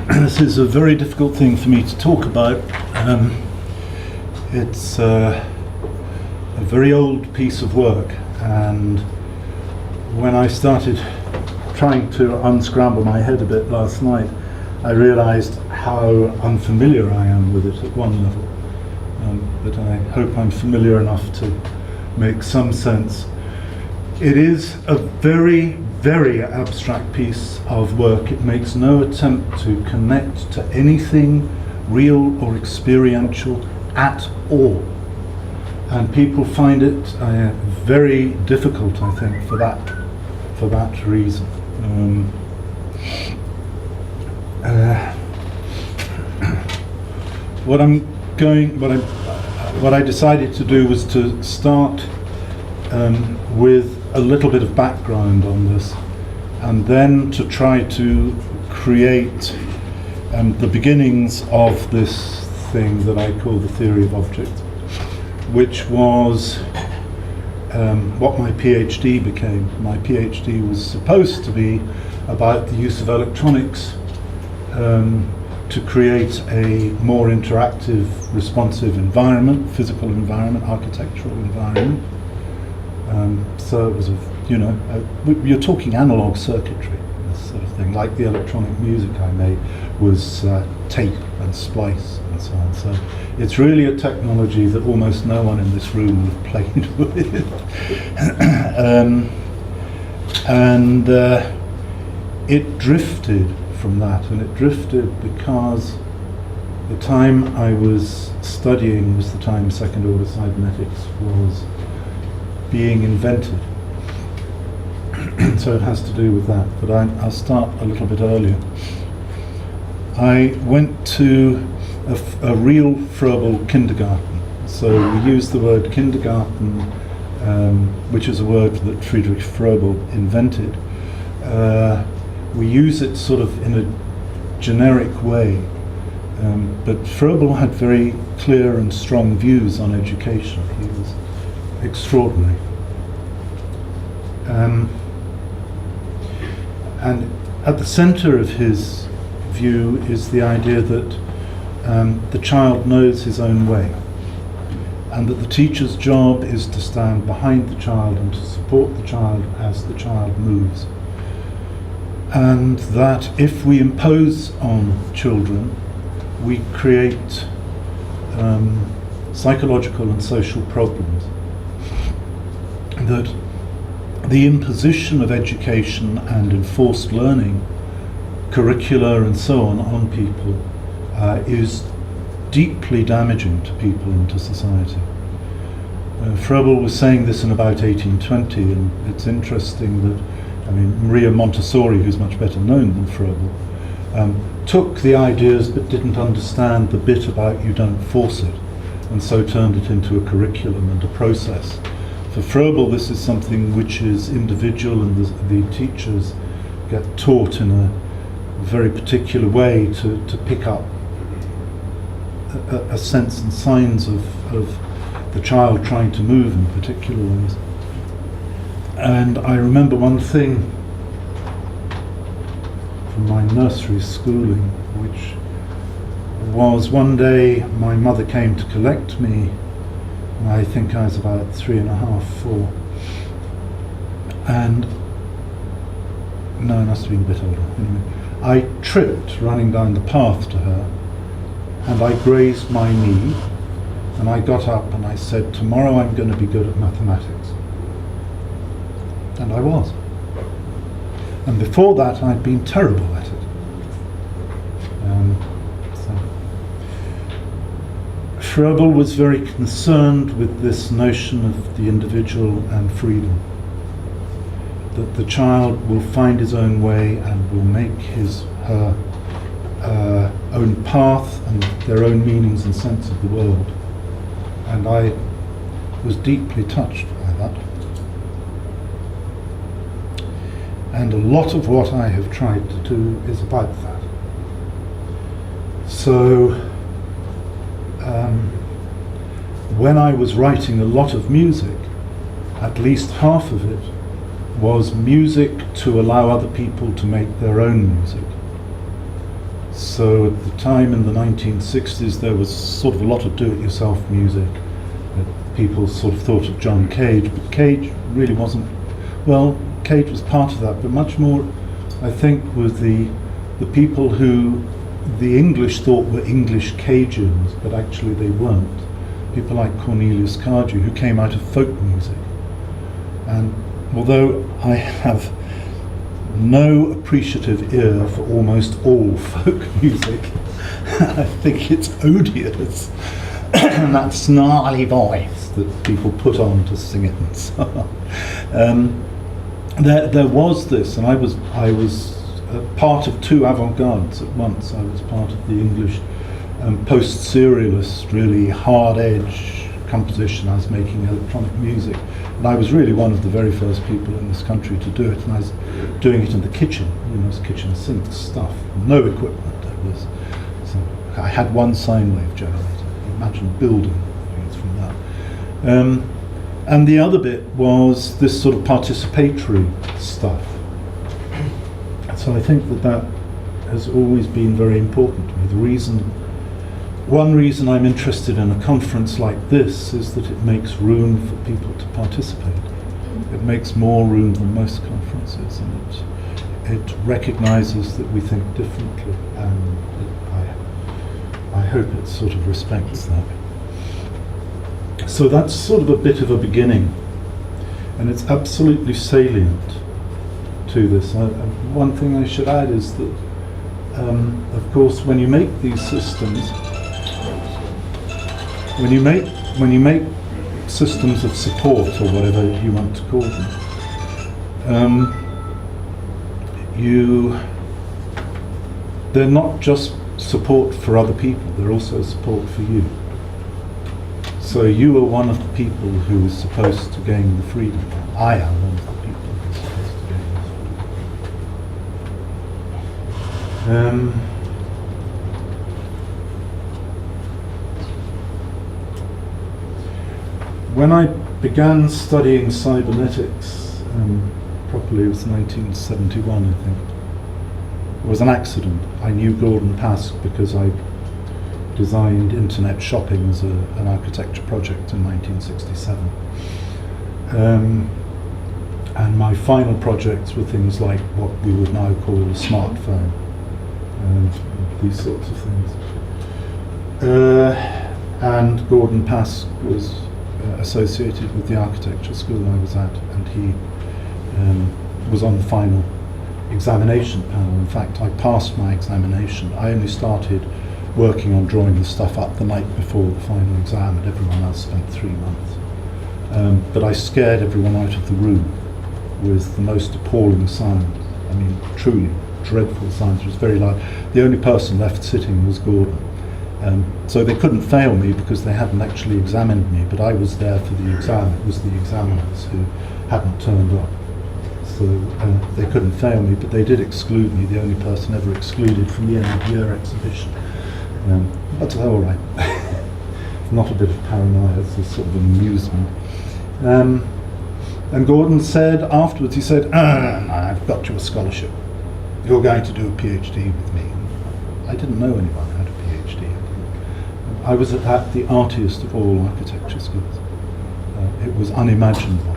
This is a very difficult thing for me to talk about. It's a very old piece of work, and when I started trying to unscramble my head a bit last night, I realized how unfamiliar I am with it at one level. But I hope I'm familiar enough to make some sense. It is a very, very abstract piece of work. It makes no attempt to connect to anything real or experiential at all. And people find it very difficult, I think, for that reason. What I decided to do was to start with a little bit of background on this, and then to try to create the beginnings of this thing that I call the theory of objects, which was what my PhD became. My PhD was supposed to be about the use of electronics to create a more interactive, responsive environment, physical environment, architectural environment. So it was you're talking analog circuitry, this sort of thing, like the electronic music I made was tape and splice and so on. So it's really a technology that almost no one in this room would have played with. It drifted from that, and it drifted because the time I was studying was the time second order cybernetics was being invented. So it has to do with that, but I'll start a little bit earlier. I went to a real Froebel kindergarten. So we use the word kindergarten, which is a word that Friedrich Froebel invented. We use it sort of in a generic way, but Froebel had very clear and strong views on education. He was extraordinary. And at the center of his view is the idea that the child knows his own way, and that the teacher's job is to stand behind the child and to support the child as the child moves. And that if we impose on children, we create psychological and social problems. That the imposition of education and enforced learning, curricula and so on people, is deeply damaging to people and to society. Froebel was saying this in about 1820, and it's interesting that Maria Montessori, who's much better known than Froebel, took the ideas but didn't understand the bit about you don't force it, and so turned it into a curriculum and a process. For Froebel, this is something which is individual, and the teachers get taught in a very particular way to pick up a sense and signs of the child trying to move in particular ways. And I remember one thing from my nursery schooling, which was one day my mother came to collect me. I think I was about 3.5, 4. And no, I must have been a bit older. Anyway, I tripped running down the path to her, and I grazed my knee, and I got up and I said, "Tomorrow I'm going to be good at mathematics." And I was. And before that, I'd been terrible at it. Froebel was very concerned with this notion of the individual and freedom. That the child will find his own way and will make her own path and their own meanings and sense of the world. And I was deeply touched by that. And a lot of what I have tried to do is about that. So, when I was writing a lot of music, at least half of it was music to allow other people to make their own music. So at the time in the 1960s, there was sort of a lot of do-it-yourself music. People sort of thought of John Cage, but Cage really wasn't. Well, Cage was part of that, but much more, I think, with the people who the English thought were English Cajuns, but actually they weren't. People like Cornelius Cardew, who came out of folk music. And although I have no appreciative ear for almost all folk music, I think it's odious. And that snarly voice that people put on to sing it and so on. There was this, and I was part of two avant-gardes at once. I was part of the English post-serialist, really hard-edge composition. I was making electronic music, and I was really one of the very first people in this country to do it. And I was doing it in the kitchen, it was kitchen sink stuff, no equipment. I had one sine wave generator. Imagine building things from that. And the other bit was this sort of participatory stuff. So I think that has always been very important to me. One reason I'm interested in a conference like this is that it makes room for people to participate. It makes more room than most conferences, and it recognises that we think differently, and I hope it sort of respects that. So that's sort of a bit of a beginning, and it's absolutely salient to this. One thing I should add is that, of course, when you make these systems, when you make systems of support, or whatever you want to call them, they're not just support for other people, they're also support for you. So you are one of the people who is supposed to gain the freedom. I am one of the people who is supposed to gain this freedom. When I began studying cybernetics, properly it was 1971, I think. It was an accident. I knew Gordon Pask because I designed internet shopping as an architecture project in 1967. And my final projects were things like what we would now call a smartphone, and these sorts of things. And Gordon Pask was associated with the architecture school I was at, and he was on the final examination panel. In fact, I passed my examination. I only started working on drawing the stuff up the night before the final exam, and everyone else spent 3 months. But I scared everyone out of the room with the most appalling sound. I mean, truly dreadful sounds. It was very loud. The only person left sitting was Gordon. So they couldn't fail me because they hadn't actually examined me, but I was there for the exam. It was the examiners who hadn't turned up. So they couldn't fail me, but they did exclude me, the only person ever excluded from the end of year exhibition. But all right. Not a bit of paranoia, it's a sort of amusement. And Gordon said afterwards, he said, I've got you a scholarship. You're going to do a PhD with me. I didn't know anyone who had a PhD. I was at the artiest of all architecture schools. It was unimaginable.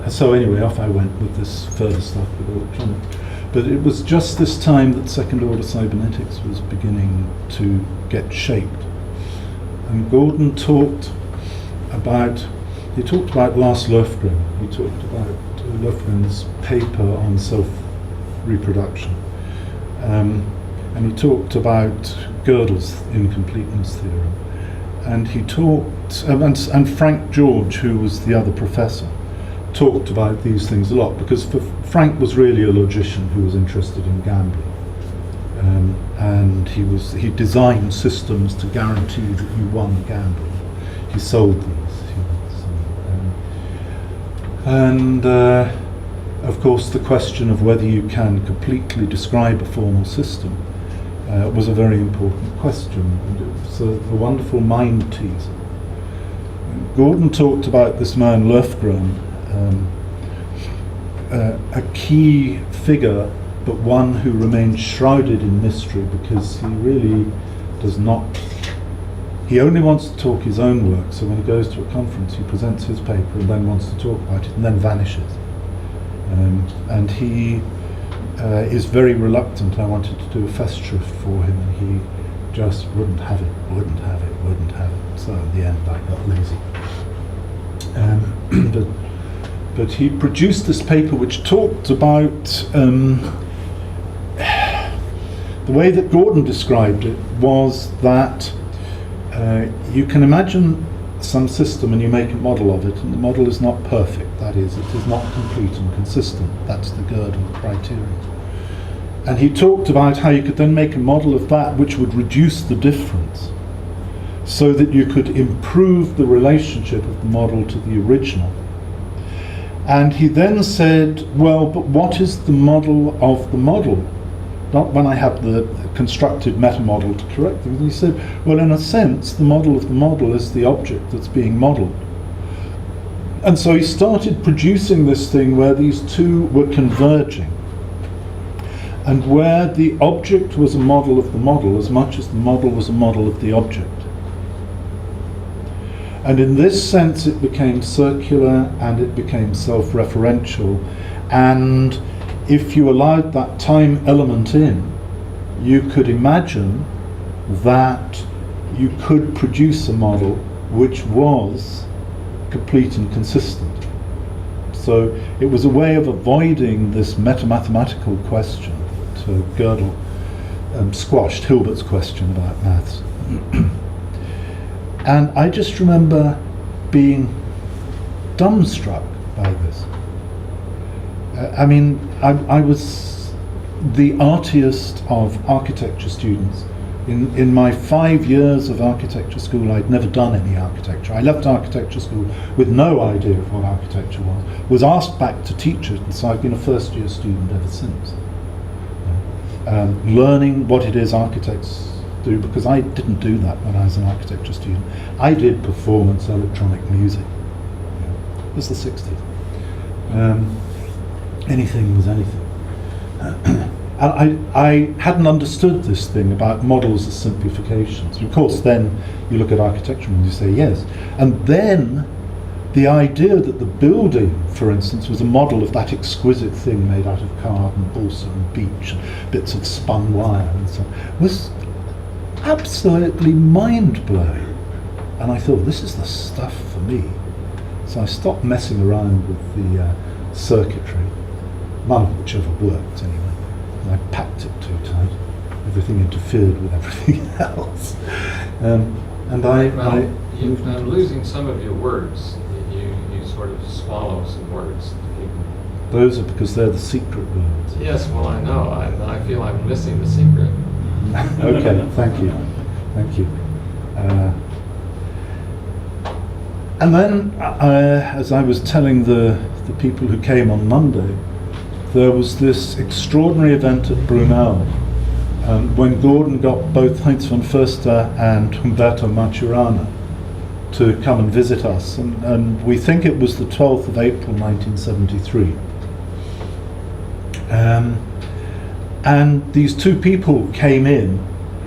So anyway, off I went with this further stuff with electronics. But it was just this time that second order cybernetics was beginning to get shaped. And Gordon talked about Lars Löfgren. He talked about Löfgren's paper on self-reproduction. And he talked about Gödel's incompleteness theorem. And he talked, and Frank George, who was the other professor, talked about these things a lot, because Frank was really a logician who was interested in gambling. And he designed systems to guarantee that you won gambling. He sold these. And of course the question of whether you can completely describe a formal system was a very important question. And it was a wonderful mind teaser. Gordon talked about this man Löfgren, a key figure but one who remains shrouded in mystery, because he really does not. He only wants to talk his own work, so when he goes to a conference he presents his paper and then wants to talk about it and then vanishes. And he is very reluctant. I wanted to do a Festschrift for him and he just wouldn't have it. So in the end I got lazy. But he produced this paper which talked about the way that Gordon described it was that you can imagine some system and you make a model of it, and the model is not perfect. That is, it is not complete and consistent. That's the Gödel criterion. And he talked about how you could then make a model of that which would reduce the difference, so that you could improve the relationship of the model to the original. And he then said, well, but what is the model of the model? Not when I have the constructed meta-model to correct things. And he said, well, in a sense, the model of the model is the object that's being modeled. And so he started producing this thing where these two were converging, and where the object was a model of the model as much as the model was a model of the object. And in this sense it became circular and it became self-referential, and if you allowed that time element in, you could imagine that you could produce a model which was complete and consistent. So it was a way of avoiding this meta-mathematical question that Gödel squashed Hilbert's question about maths. And I just remember being dumbstruck by this. I mean, I was the artiest of architecture students. In my 5 years of architecture school, I'd never done any architecture. I left architecture school with no idea of what architecture was asked back to teach it, and so I've been a first-year student ever since. Learning what it is architects do, because I didn't do that when I was an architecture student. I did performance electronic music. It was the 60s. Anything was anything. And I hadn't understood this thing about models as simplifications. Of course, then you look at architecture and you say yes. And then the idea that the building, for instance, was a model of that exquisite thing made out of card and balsa and beech and bits of spun wire and so on, was absolutely mind-blowing. And I thought, this is the stuff for me. So I stopped messing around with the circuitry, none of which ever worked anyway. And I packed it too tight. Everything interfered with everything else. I'm losing some of your words. You sort of swallow some words. Those are because they're the secret words. Yes, well, I know. I feel I'm missing the secret. Okay, thank you. And then, as I was telling the people who came on Monday, there was this extraordinary event at Brunel when Gordon got both Heinz von Förster and Humberto Maturana to come and visit us, and we think it was the 12th of April 1973. And these two people came in.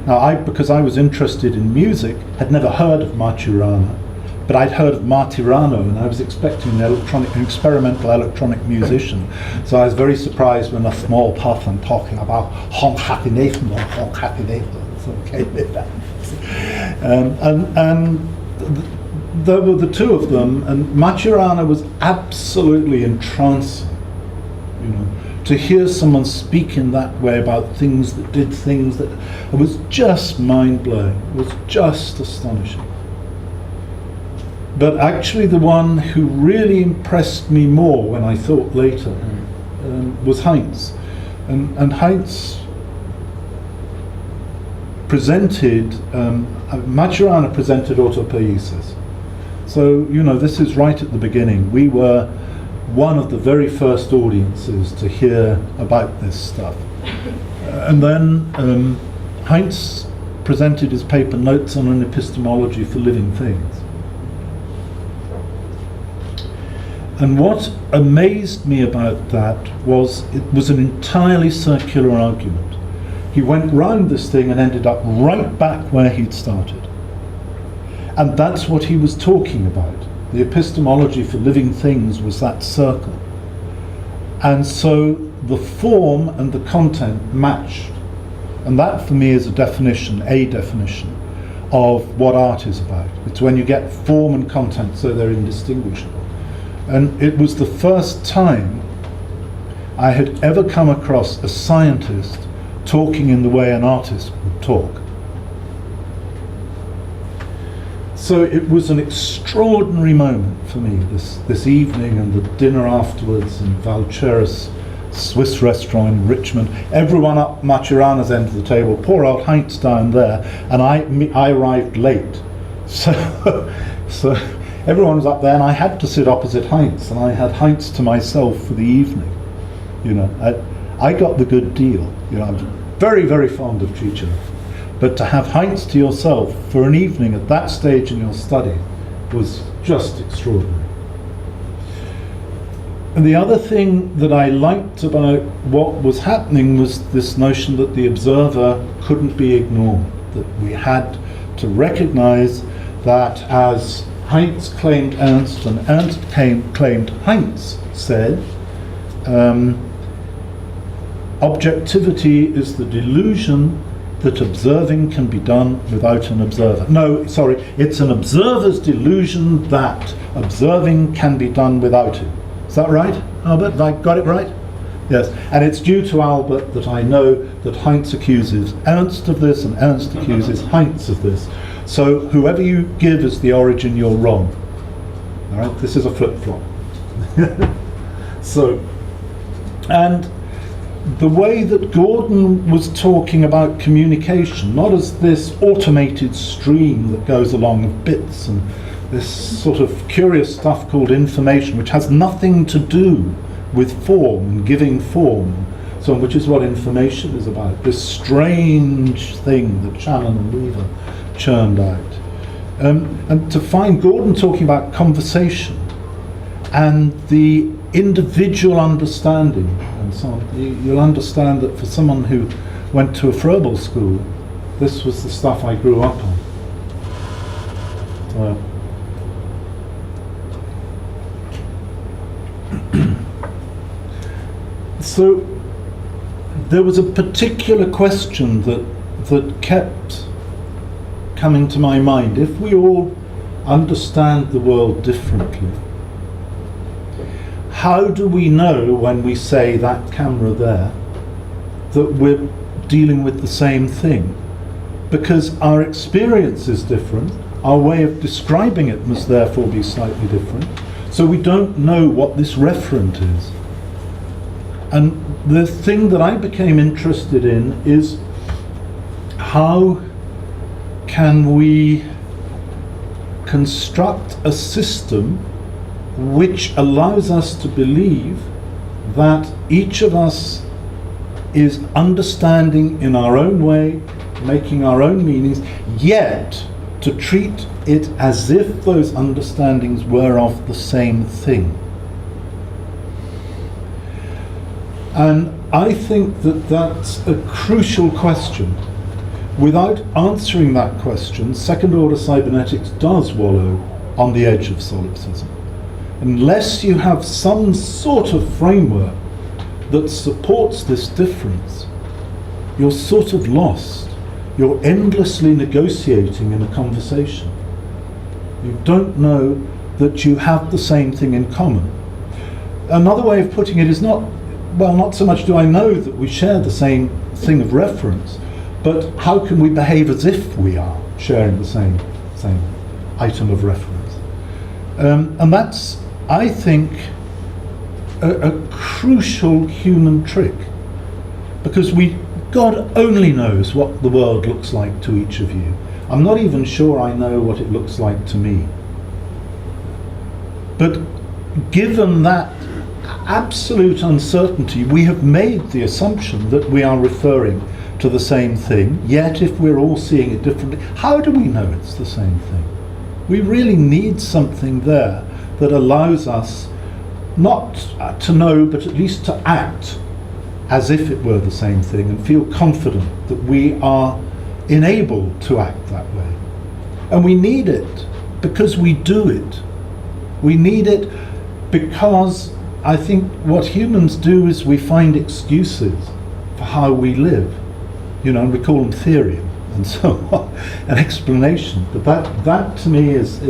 Now, because I was interested in music, had never heard of Maturana, but I'd heard of Martirano, and I was expecting an experimental electronic musician. So I was very surprised when a small person talking about Honk Happy Nathan or Honk Happy Nathan sort of came in. And there were the two of them, and Maturana was absolutely entrancing, you know, to hear someone speak in that way about things that did things that it was just mind-blowing. It was just astonishing. But actually the one who really impressed me more when I thought later was Heinz. And Heinz presented, Maturana presented Autopoiesis. So, you know, this is right at the beginning. We were one of the very first audiences to hear about this stuff. And then Heinz presented his paper, Notes on an Epistemology for Living Things. And what amazed me about that was it was an entirely circular argument. He went round this thing and ended up right back where he'd started. And that's what he was talking about. The epistemology for living things was that circle. And so the form and the content matched. And that for me is a definition of what art is about. It's when you get form and content so they're indistinguishable. And it was the first time I had ever come across a scientist talking in the way an artist would talk. So it was an extraordinary moment for me, this evening and the dinner afterwards in Valcherus Swiss restaurant in Richmond. Everyone up Maturana's end of the table, poor old Heinz down there, and I arrived late. So everyone was up there and I had to sit opposite Heinz, and I had Heinz to myself for the evening. You know, I got the good deal. You know, I'm very, very fond of Chicha. But to have Heinz to yourself for an evening at that stage in your study was just extraordinary. And the other thing that I liked about what was happening was this notion that the observer couldn't be ignored, that we had to recognize that, as Heinz claimed Ernst and Ernst claimed Heinz said, objectivity is the delusion that observing can be done without an observer. No, sorry, it's an observer's delusion that observing can be done without him. Is that right, Albert? Have I got it right? Yes, and it's due to Albert that I know that Heinz accuses Ernst of this and Ernst accuses Heinz of this. So whoever you give as the origin, you're wrong. All right, this is a flip-flop. So, and the way that Gordon was talking about communication, not as this automated stream that goes along of bits and this sort of curious stuff called information, which has nothing to do with form and giving form, so which is what information is about, this strange thing that Shannon and Weaver churned out. And to find Gordon talking about conversation and the individual understanding and so on, you'll understand that for someone who went to a Froebel school, this was the stuff I grew up on. So there was a particular question that kept coming to my mind. If we all understand the world differently, how do we know when we say that camera there that we're dealing with the same thing? Because our experience is different, our way of describing it must therefore be slightly different, so we don't know what this referent is. And the thing that I became interested in is how can we construct a system which allows us to believe that each of us is understanding in our own way, making our own meanings, yet to treat it as if those understandings were of the same thing. And I think that that's a crucial question. Without answering that question, second-order cybernetics does wallow on the edge of solipsism. Unless you have some sort of framework that supports this difference, you're sort of lost. You're endlessly negotiating in a conversation. You don't know that you have the same thing in common. Another way of putting it is not so much do I know that we share the same thing of reference, but how can we behave as if we are sharing the same item of reference? And that's, I think, a crucial human trick, because God only knows what the world looks like to each of you. I'm not even sure I know what it looks like to me. But given that absolute uncertainty, we have made the assumption that we are referring to the same thing, yet if we're all seeing it differently, how do we know it's the same thing? We really need something there that allows us not to know, but at least to act as if it were the same thing, and feel confident that we are enabled to act that way. And we need it because we do it. We need it because I think what humans do is we find excuses for how we live. You know, and we call them theory and so on, an explanation. But that to me is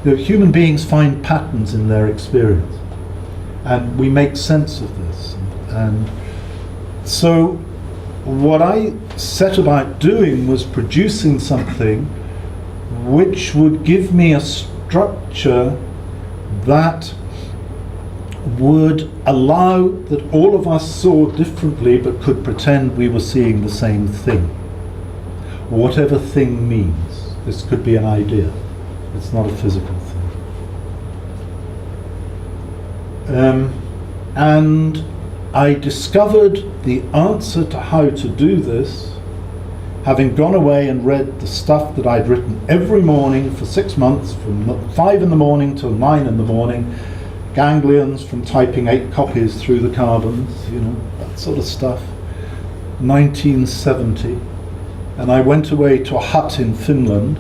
you know, human beings find patterns in their experience, and we make sense of this. And so what I set about doing was producing something which would give me a structure that would allow that all of us saw differently but could pretend we were seeing the same thing. Whatever thing means. This could be an idea. It's not a physical thing. And I discovered the answer to how to do this, having gone away and read the stuff that I'd written every morning for 6 months, from 5 in the morning till 9 in the morning, ganglions from typing 8 copies through the carbons, you know, that sort of stuff. 1970, and I went away to a hut in Finland,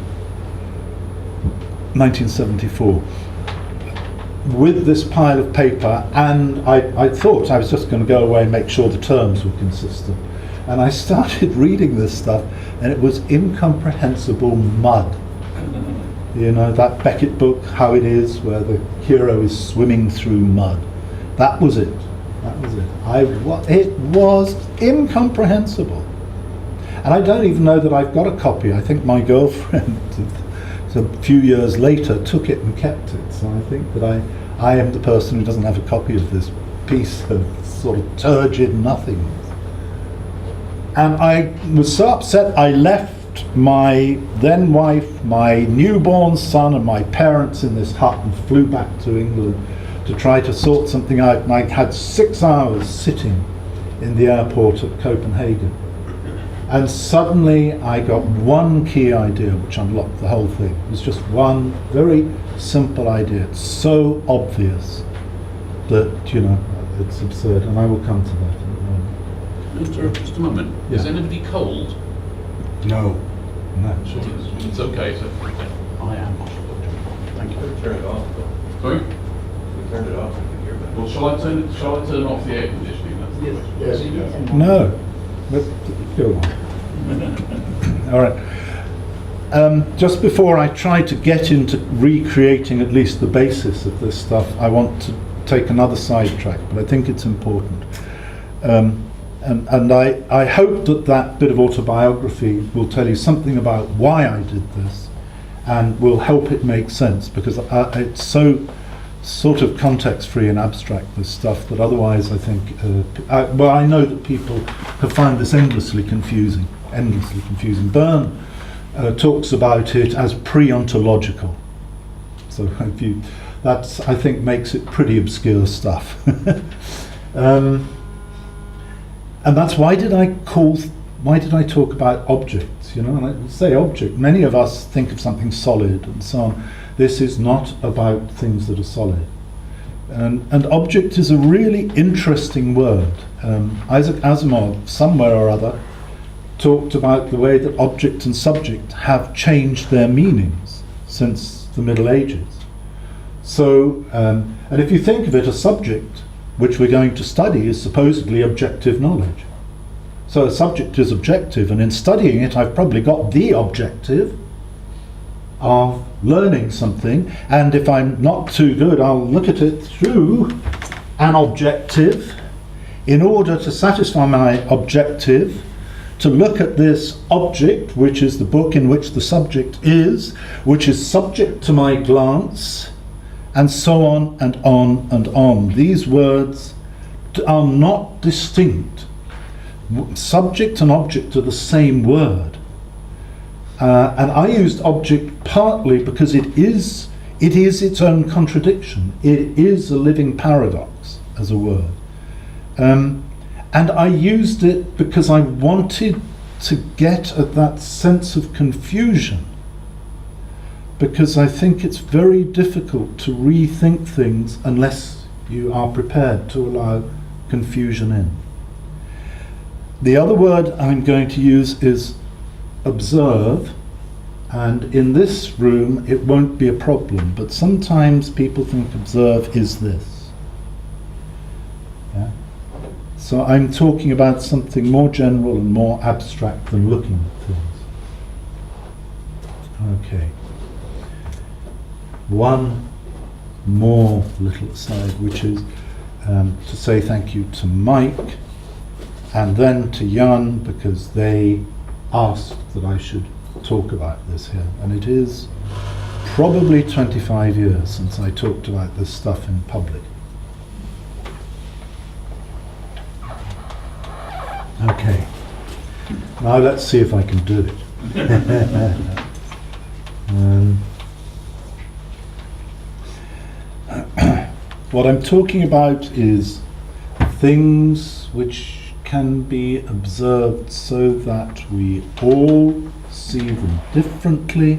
1974, with this pile of paper, and I thought I was just going to go away and make sure the terms were consistent. And I started reading this stuff, and it was incomprehensible mud. You know, that Beckett book, How It Is, where the hero is swimming through mud. That was it. That was it. It was incomprehensible. And I don't even know that I've got a copy. I think my girlfriend, a few years later, took it and kept it. So I think that I am the person who doesn't have a copy of this piece of sort of turgid nothingness. And I was so upset I left my then wife, my newborn son and my parents in this hut and flew back to England to try to sort something out. And I had 6 hours sitting in the airport at Copenhagen. And suddenly I got one key idea which unlocked the whole thing. It was just one very simple idea. It's so obvious that, you know, it's absurd, and I will come to that in a moment. Just a moment. Yeah. Is anybody cold? No. It's okay. So I am. Thank you. Turn it off. Sorry. We turned it off. We can hear better. Well, shall I turn off the air conditioning? That's the way. No. But go on. All right. Just before I try to get into recreating at least the basis of this stuff, I want to take another sidetrack, but I think it's important. And I hope that bit of autobiography will tell you something about why I did this and will help it make sense, because it's so sort of context-free and abstract, this stuff, that otherwise I think, I know that people have found this endlessly confusing. Byrne talks about it as pre-ontological. So that I think makes it pretty obscure stuff. And that's why did I talk about objects? You know, and I say object. Many of us think of something solid and so on. This is not about things that are solid. And object is a really interesting word. Isaac Asimov, somewhere or other, talked about the way that object and subject have changed their meanings since the Middle Ages. So, and if you think of it, a subject, which we're going to study, is supposedly objective knowledge. So a subject is objective, and in studying it I've probably got the objective of learning something, and if I'm not too good I'll look at it through an objective in order to satisfy my objective, to look at this object, which is the book in which the subject is, which is subject to my glance, and so on and on and on. These words are not distinct. Subject and object are the same word. And I used object partly because it is its own contradiction. It is a living paradox as a word. And I used it because I wanted to get at that sense of confusion, because I think it's very difficult to rethink things unless You are prepared to allow confusion in. The other word I'm going to use is observe, and in this room it won't be a problem, but sometimes people think observe is this. Yeah? So I'm talking about something more general and more abstract than looking at things. Okay. One more little aside, which is to say thank you to Mike and then to Jan, because they asked that I should talk about this here. And it is probably 25 years since I talked about this stuff in public. Okay. Now let's see if I can do it. What I'm talking about is things which can be observed so that we all see them differently,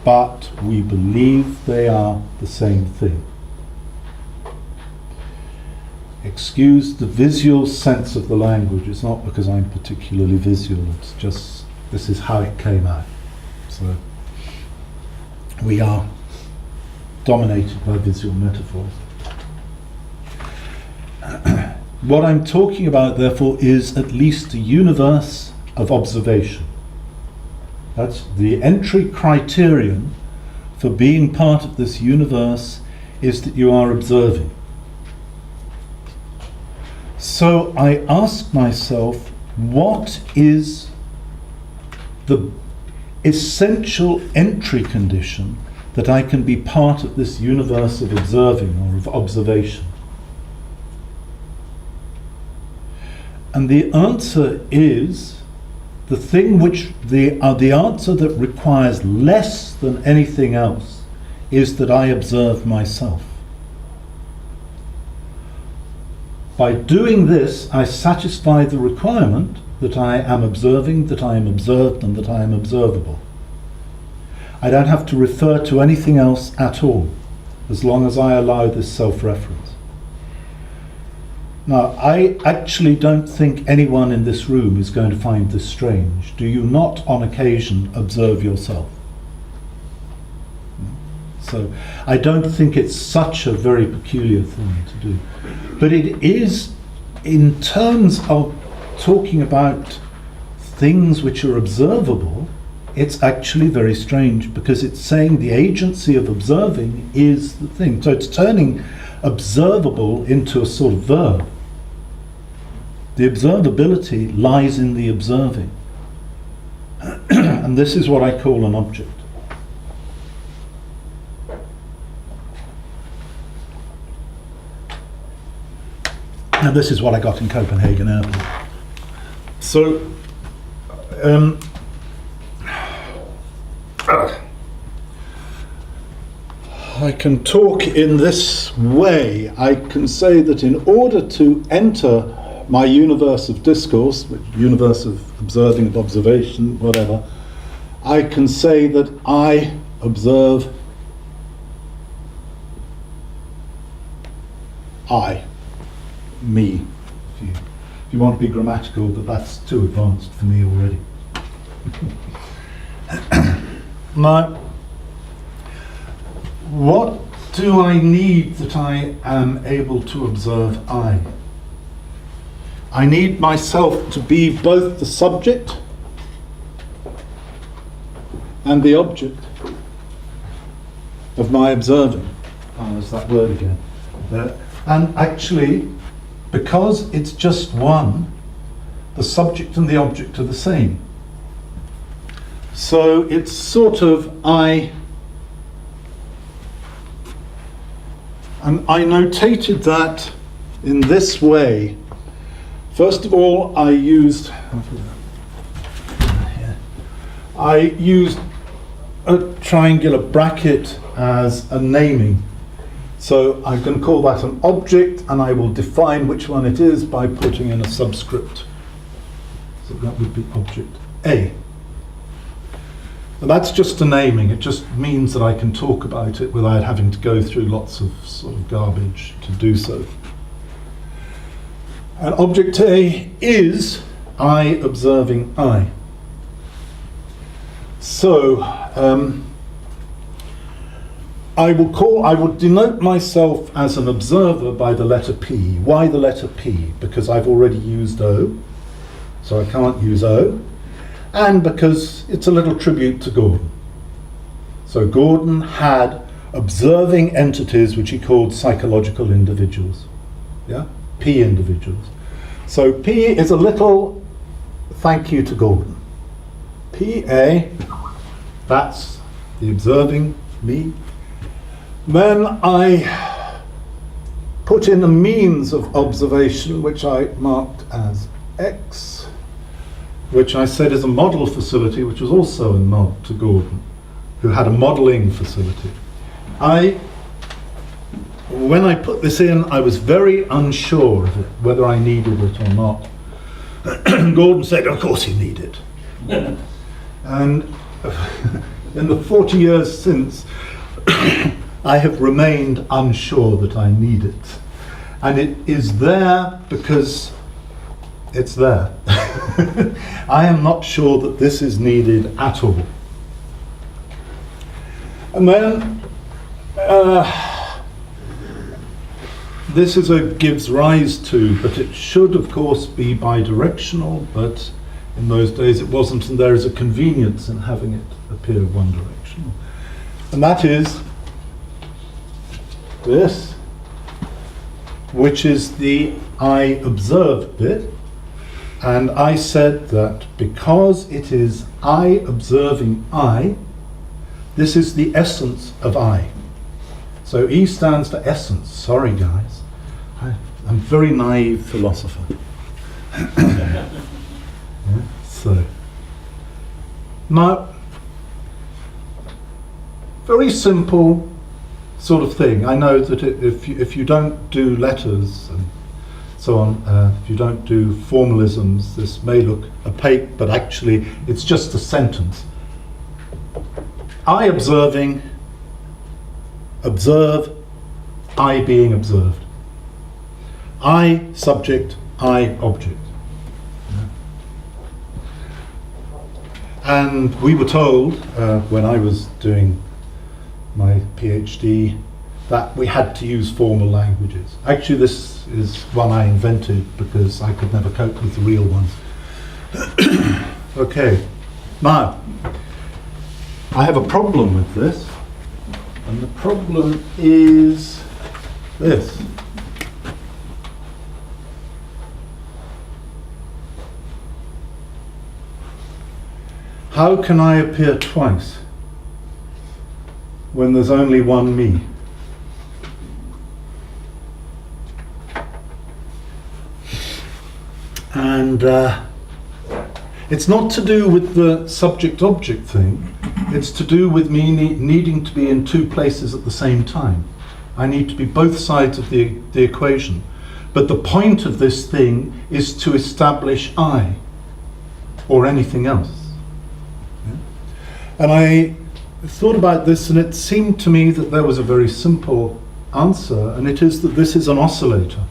but we believe they are the same thing. Excuse the visual sense of the language. It's not because I'm particularly visual, it's just this is how it came out. So we are dominated by visual metaphors. What I'm talking about, therefore, is at least a universe of observation. That's the entry criterion for being part of this universe, is that you are observing. So I ask myself, what is the essential entry condition that I can be part of this universe of observing or of observation? And the answer is the thing which the answer that requires less than anything else is that I observe myself. By doing this, I satisfy the requirement that I am observing, that I am observed, and that I am observable. I don't have to refer to anything else at all, as long as I allow this self-reference. Now, I actually don't think anyone in this room is going to find this strange. Do you not, on occasion, observe yourself? So, I don't think it's such a very peculiar thing to do. But it is, in terms of talking about things which are observable, it's actually very strange, because it's saying the agency of observing is the thing. So it's turning observable into a sort of verb. The observability lies in the observing. And this is what I call an object. And this is what I got in Copenhagen Airport. So, I can talk in this way. I can say that in order to enter my universe of discourse, universe of observing, of observation, whatever, I can say that I observe I, me. If you want to be grammatical, but that's too advanced for me already. Now, what do I need that I am able to observe I? I need myself to be both the subject and the object of my observing. Oh, there's that word again. And actually, because it's just one, the subject and the object are the same. So it's sort of I, and I notated that in this way. First of all, I used a triangular bracket as a naming. So I can call that an object, and I will define which one it is by putting in a subscript. So that would be object A. And that's just a naming. It just means that I can talk about it without having to go through lots of sort of garbage to do so. And object A is I observing I. So I will denote myself as an observer by the letter P. Why the letter P? Because I've already used O, so I can't use O, and because it's a little tribute to Gordon. So Gordon had observing entities which he called psychological individuals. Yeah? P individuals. So P is a little thank you to Gordon. PA, that's the observing me. Then I put in a means of observation which I marked as X, which I said is a model facility, which was also a nod to Gordon, who had a modeling facility. When I put this in, I was very unsure of it, whether I needed it or not. Gordon said, of course you need it. And in the 40 years since, I have remained unsure that I need it. And it is there because it's there. I am not sure that this is needed at all. And then this is a gives rise to, but it should of course be bidirectional, but in those days it wasn't, and there is a convenience in having it appear one directional. And that is this, which is the I observed bit. And I said that because it is I observing I, this is the essence of I. So E stands for essence. Sorry guys, I'm a very naive philosopher. Yeah, so now, very simple sort of thing. I know that if you don't do letters and so on, if you don't do formalisms, this may look opaque, but actually it's just a sentence. I observing, observe, I being observed. I subject, I object. And we were told, when I was doing my PhD, that we had to use formal languages. Actually, this is one I invented because I could never cope with the real ones. Okay, now, I have a problem with this, and the problem is this. How can I appear twice when there's only one me? And it's not to do with the subject-object thing, it's to do with me needing to be in two places at the same time. I need to be both sides of the equation. But the point of this thing is to establish I, or anything else. Yeah? And I thought about this, and it seemed to me that there was a very simple answer, and it is that this is an oscillator.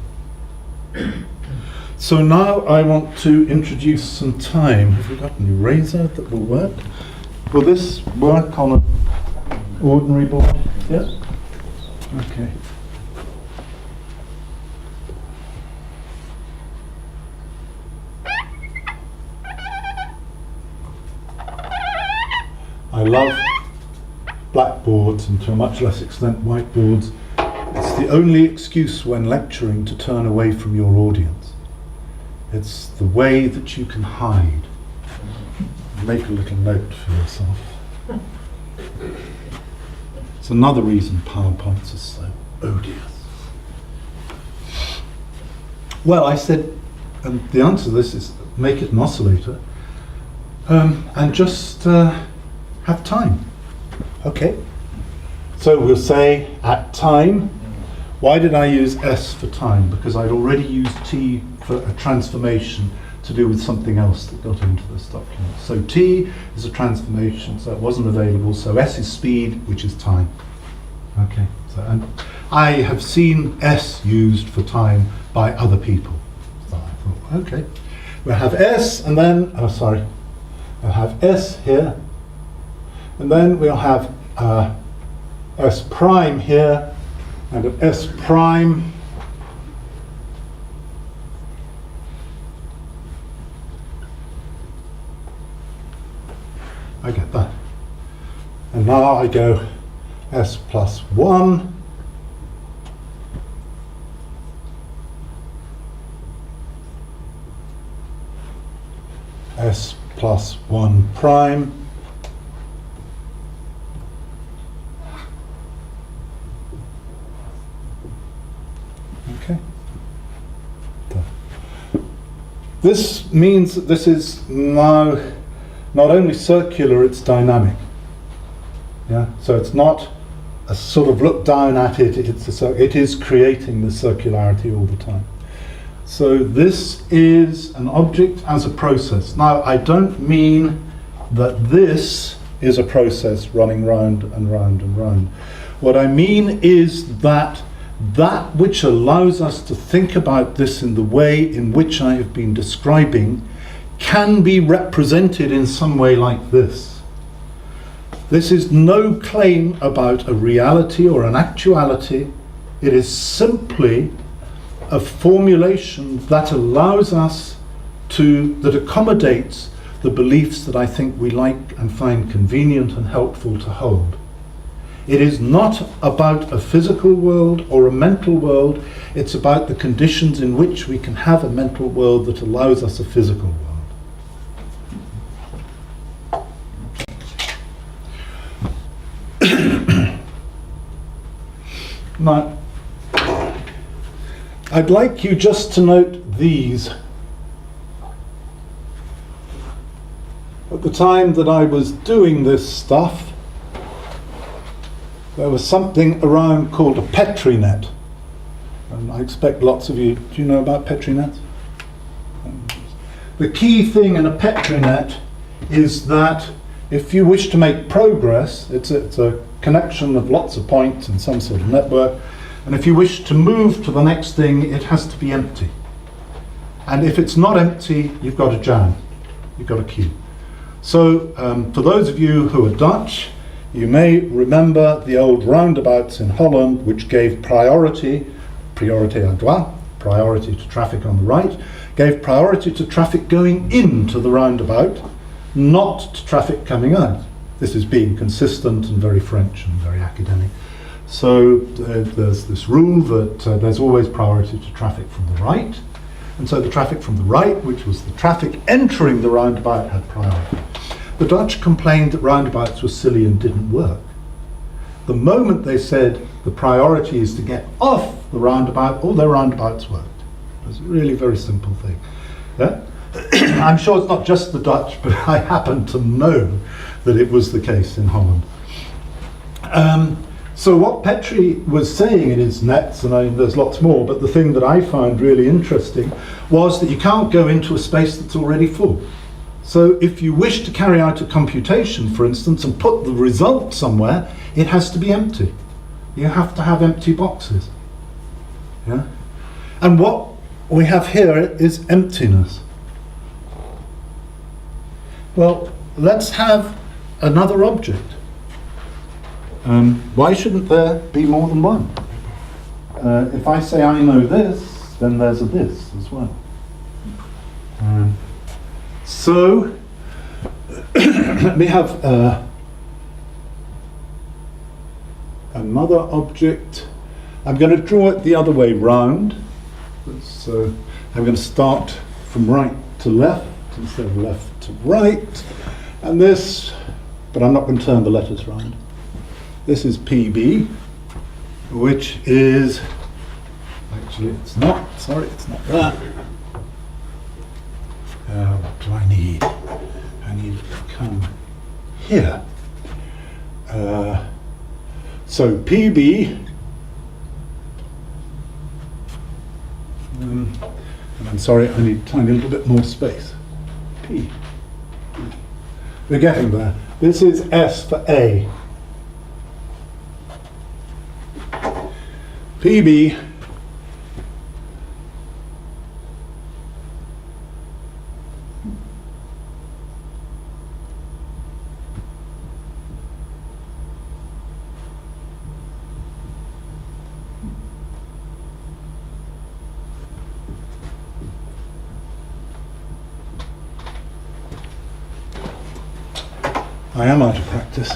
So now I want to introduce some time. Have we got an eraser that will work? Will this work on an ordinary board? Yes? Okay. I love blackboards, and to a much less extent whiteboards. It's the only excuse when lecturing to turn away from your audience. It's the way that you can hide. Make a little note for yourself. It's another reason PowerPoints are so odious. Well, I said, and the answer to this is make it an oscillator, and just have time. Okay. So we'll say at time. Why did I use S for time? Because I'd already used T for a transformation to do with something else that got into this document. So t is a transformation, so it wasn't available. So s is speed, which is time. Okay, so and I have seen s used for time by other people. So I thought, okay, we'll have s, and then, oh sorry, we'll have s here, and then we'll have s prime here, and an s prime I get that. And now I go s plus 1 s plus 1 prime okay. This means that this is now not only circular, it's dynamic. Yeah, so it's not a sort of look down at it. It is creating the circularity all the time. So this is an object as a process. Now, I don't mean that this is a process running round and round and round. What I mean is that which allows us to think about this in the way in which I have been describing can be represented in some way like this. This is no claim about a reality or an actuality. It is simply a formulation that allows us that accommodates the beliefs that I think we like and find convenient and helpful to hold. It is not about a physical world or a mental world. It's about the conditions in which we can have a mental world that allows us a physical world. Now, I'd like you just to note these. At the time that I was doing this stuff, there was something around called a Petri net. And I expect lots of you, do you know about Petri nets? The key thing in a Petri net is that if you wish to make progress, it's a connection of lots of points in some sort of network, and if you wish to move to the next thing, it has to be empty. And if it's not empty, you've got a jam, you've got a queue. So for those of you who are Dutch, you may remember the old roundabouts in Holland, which gave priority à droite, priority to traffic on the right, gave priority to traffic going into the roundabout, not to traffic coming out. This is being consistent and very French and very academic. So there's this rule that there's always priority to traffic from the right. And so the traffic from the right, which was the traffic entering the roundabout, had priority. The Dutch complained that roundabouts were silly and didn't work. The moment they said the priority is to get off the roundabout, all their roundabouts worked. It was a really very simple thing. Yeah? I'm sure it's not just the Dutch, but I happen to know that it was the case in Holland. So what Petri was saying in his nets, and there's lots more, but the thing that I found really interesting was that you can't go into a space that's already full. So if you wish to carry out a computation, for instance, and put the result somewhere, it has to be empty. You have to have empty boxes. Yeah? And what we have here is emptiness. Well, let's have another object. Why shouldn't there be more than one? If I say I know this, then there's a this as well. So let me have another object. I'm going to draw it the other way round. So I'm going to start from right to left instead of left to right. And this, but I'm not going to turn the letters round. This is PB, which is, actually it's not, sorry, it's not that. What do I need? I need to come here. So PB, and I'm I'm sorry, I need a tiny little bit more space. P. We're getting there. This is S for A. PB I am out of practice.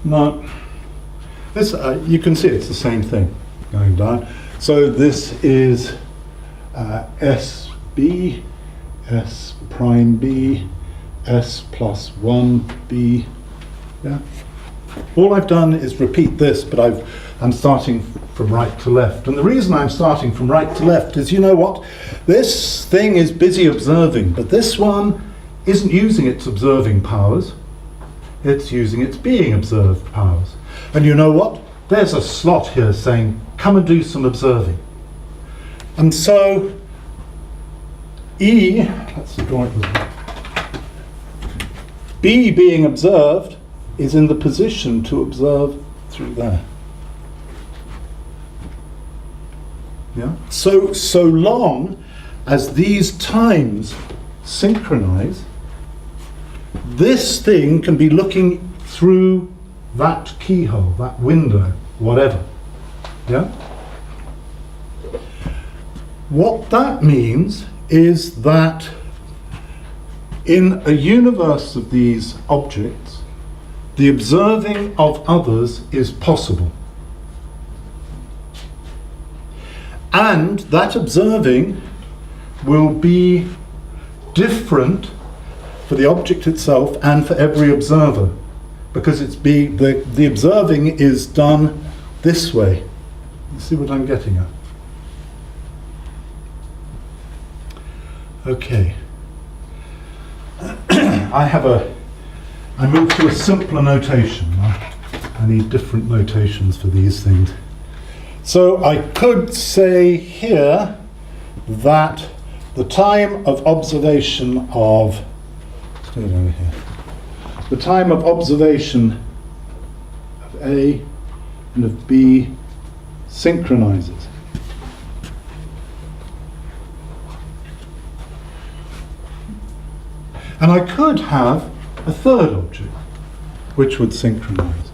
No, this you can see it's the same thing going down. So this is SB, S prime B, S plus 1B. Yeah. All I've done is repeat this, but I'm starting from right to left. And the reason I'm starting from right to left is, you know what? This thing is busy observing, but this one isn't using its observing powers. It's using its being observed powers. And you know what? There's a slot here saying, come and do some observing. And so, E, let's draw it with me. B being observed is in the position to observe through there. Yeah? So long as these times synchronize, this thing can be looking through that keyhole, that window, whatever. Yeah? What that means is that in a universe of these objects, the observing of others is possible. And that observing will be different for the object itself and for every observer, because the observing is done this way. You see what I'm getting at? Okay. I move to a simpler notation. I need different notations for these things. So I could say here that the time of observation of, let's do it over here, the time of observation of A and of B synchronizes. And I could have a third object which would synchronize.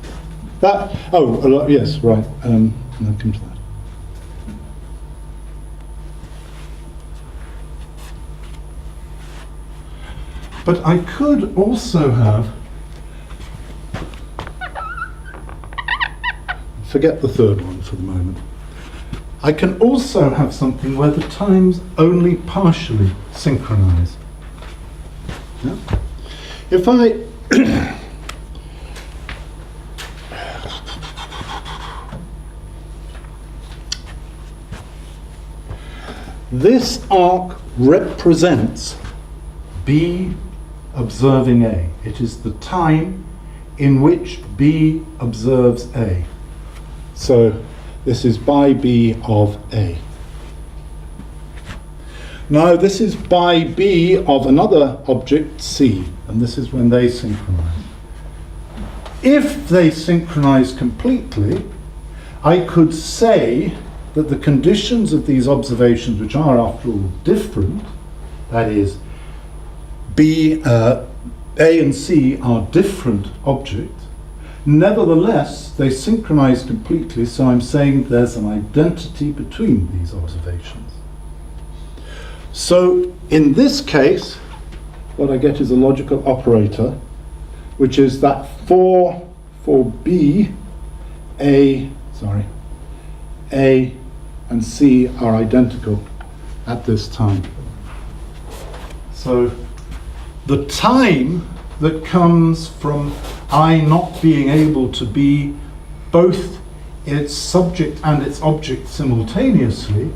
Yes, right. I'll come to that. But I could also have, forget the third one for the moment. I can also have something where the times only partially synchronize. Yeah? If I this arc represents B observing A. It is the time in which B observes A. So this is by B of A. Now this is by B of another object, C, and this is when they synchronize. If they synchronize completely, I could say that the conditions of these observations, which are after all different, that is, A and C are different objects, nevertheless they synchronize completely, so I'm saying there's an identity between these observations. So in this case, what I get is a logical operator, which is that for B, A and C are identical at this time. So the time that comes from I not being able to be both its subject and its object simultaneously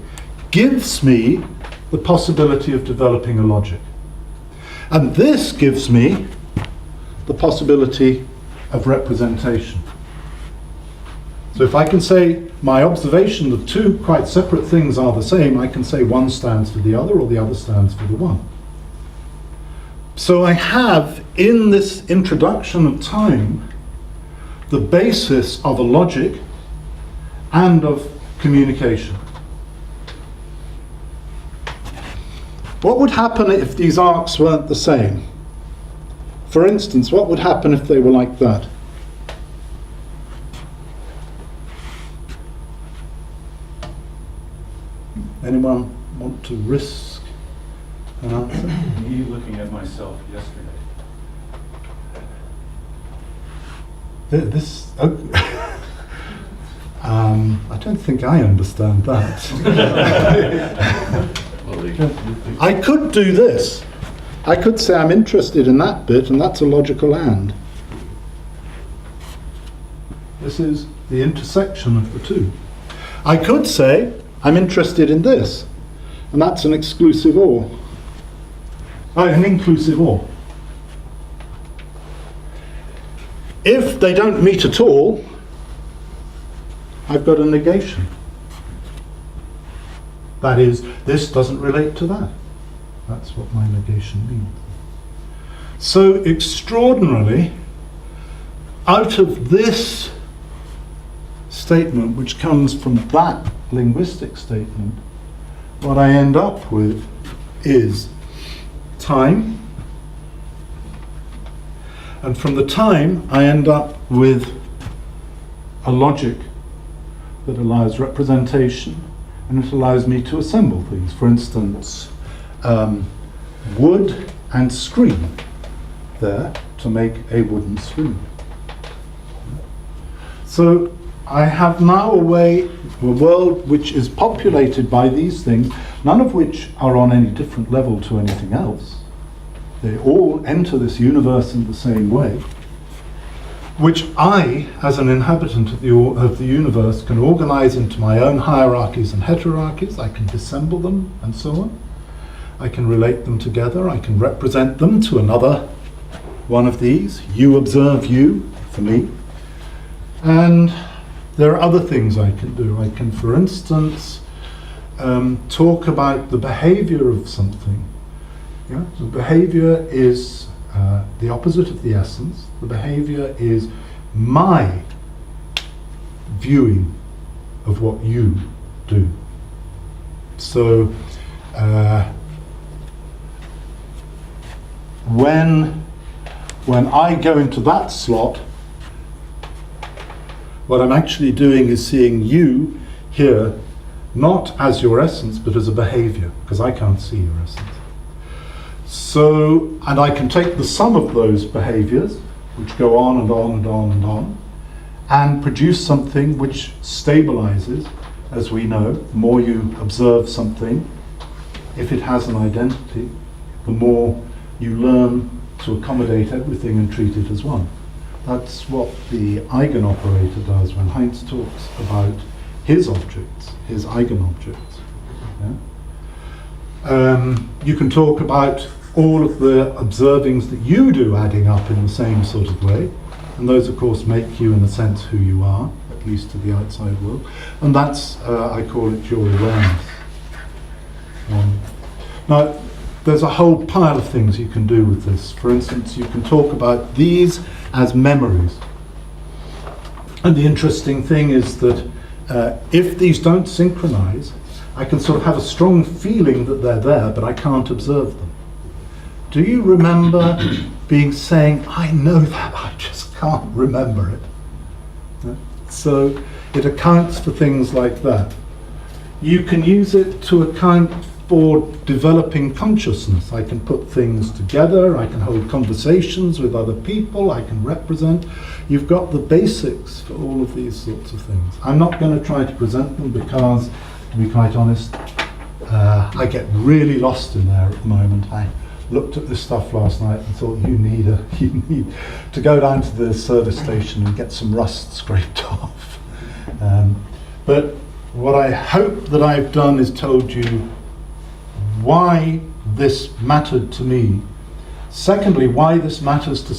gives me the possibility of developing a logic. And this gives me the possibility of representation. So if I can say my observation that two quite separate things are the same, I can say one stands for the other or the other stands for the one. So I have in this introduction of time the basis of a logic and of communication. What would happen if these arcs weren't the same? For instance, what would happen if they were like that? Anyone want to risk an answer? Me looking at myself yesterday. This, oh, I don't think I understand that. I could do this. I could say I'm interested in that bit, and that's a logical and. This is the intersection of the two. I could say I'm interested in this, and that's an exclusive or. Oh, an inclusive or. If they don't meet at all, I've got a negation. That is, this doesn't relate to that. That's what my negation means. So extraordinarily, out of this statement, which comes from that linguistic statement, what I end up with is time. And from the time, I end up with a logic that allows representation, and it allows me to assemble things. For instance, wood and screen there to make a wooden screen. So I have now a world which is populated by these things, none of which are on any different level to anything else. They all enter this universe in the same way, which I, as an inhabitant of the universe, can organize into my own hierarchies and heterarchies. I can dissemble them and so on. I can relate them together. I can represent them to another one of these. You observe you, for me. And there are other things I can do. I can, for instance, talk about the behavior of something. Yeah? So behavior is the opposite of the essence. The behavior is my viewing of what you do. So when I go into that slot, what I'm actually doing is seeing you here not as your essence but as a behavior, because I can't see your essence. So, and I can take the sum of those behaviors, which go on and on and on and on, and produce something which stabilizes. As we know, the more you observe something, if it has an identity, the more you learn to accommodate everything and treat it as one. That's what the eigenoperator does when Heinz talks about his objects, his eigenobjects. Yeah? You can talk about all of the observings that you do adding up in the same sort of way, and those of course make you in a sense who you are, at least to the outside world, and that's, I call it your awareness. Now, there's a whole pile of things you can do with this. For instance, you can talk about these as memories. And the interesting thing is that if these don't synchronize, I can sort of have a strong feeling that they're there, but I can't observe them. Do you remember saying, I know that, I just can't remember it? Yeah? So it accounts for things like that. You can use it to account for developing consciousness. I can put things together, I can hold conversations with other people, I can represent. You've got the basics for all of these sorts of things. I'm not going to try to present them because, to be quite honest, I get really lost in there at the moment. I looked at this stuff last night and thought you need to go down to the service station and get some rust scraped off. But what I hope that I've done is told you why this mattered to me Secondly, why this matters to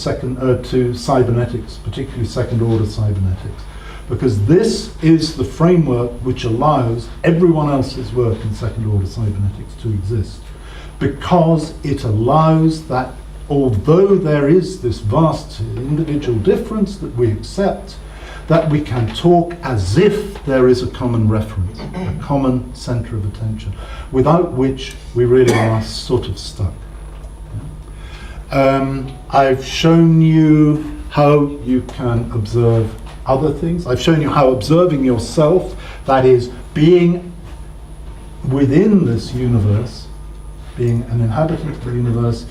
cybernetics, particularly second-order cybernetics, because this is the framework which allows everyone else's work in second-order cybernetics to exist, because it allows that, although there is this vast individual difference that we accept, that we can talk as if there is a common reference, a common centre of attention, without which we really are sort of stuck. I've shown you how you can observe other things. I've shown you how observing yourself, that is, being within this universe, being an inhabitant of the universe,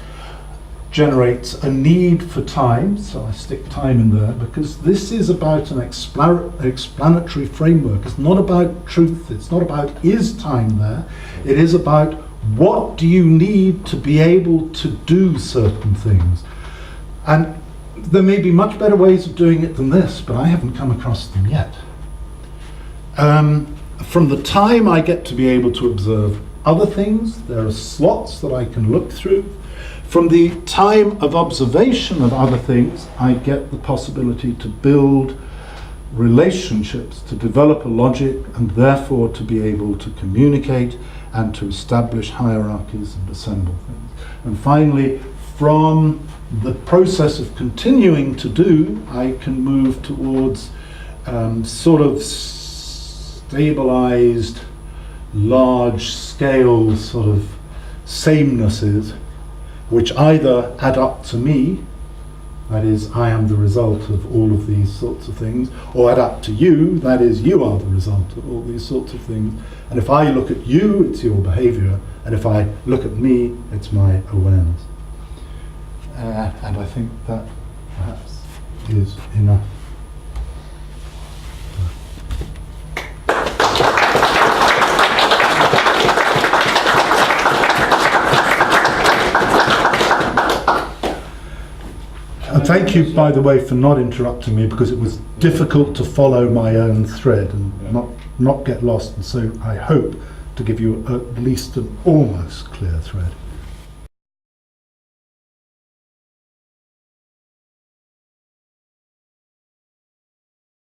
generates a need for time. So I stick time in there because this is about an explanatory framework. It's not about truth. It's not about is time there. It is about what do you need to be able to do certain things. And there may be much better ways of doing it than this, but I haven't come across them yet. From the time I get to be able to observe other things, there are slots that I can look through. From the time of observation of other things, I get the possibility to build relationships, to develop a logic, and therefore to be able to communicate and to establish hierarchies and assemble things. And finally, from the process of continuing to do, I can move towards sort of stabilized, large-scale sort of samenesses, which either add up to me, that is, I am the result of all of these sorts of things, or add up to you, that is, you are the result of all these sorts of things. And if I look at you, it's your behavior, and if I look at me, it's my awareness. And I think that perhaps is enough. And thank you, by the way, for not interrupting me, because it was difficult to follow my own thread and not get lost. And so I hope to give you at least an almost clear thread.